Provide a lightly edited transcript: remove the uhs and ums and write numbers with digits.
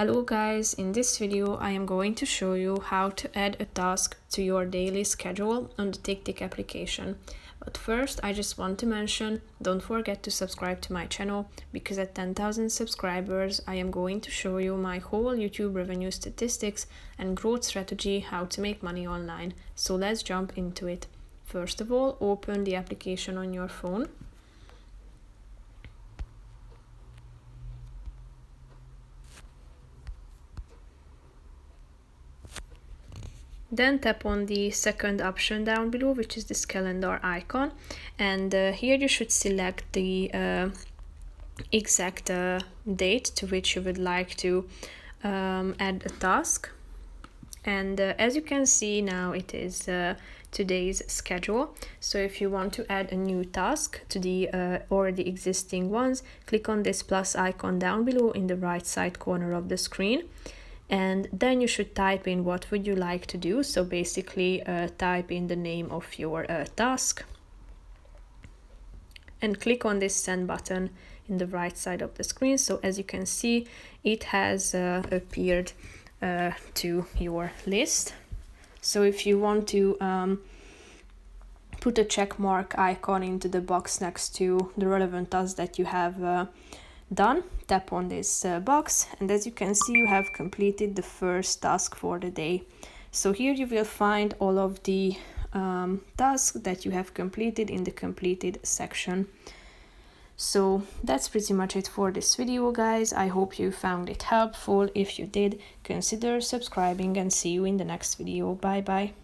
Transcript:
Hello guys, in this video I am going to show you how to add a task to your daily schedule on the TickTick application. But first I just want to mention, don't forget to subscribe to my channel, because at 10,000 subscribers I am going to show you my whole YouTube revenue statistics and growth strategy, how to make money online. So let's jump into it. First of all, open the application on your phone. Then tap on the second option down below, which is this calendar icon, and here you should select the exact date to which you would like to add a task. And as you can see now, it is today's schedule. So if you want to add a new task to the already existing ones, click on this plus icon down below in the right side corner of the screen. And then you should type in what would you like to do. So basically type in the name of your task and click on this send button in the right side of the screen. So as you can see, it has appeared to your list. So if you want to put a check mark icon into the box next to the relevant task that you have done, tap on this box, and as you can see, you have completed the first task for the day. So here you will find all of the tasks that you have completed in the completed section. So that's pretty much it for this video, guys. I hope you found it helpful. If you did, consider subscribing, and see you in the next video. Bye bye.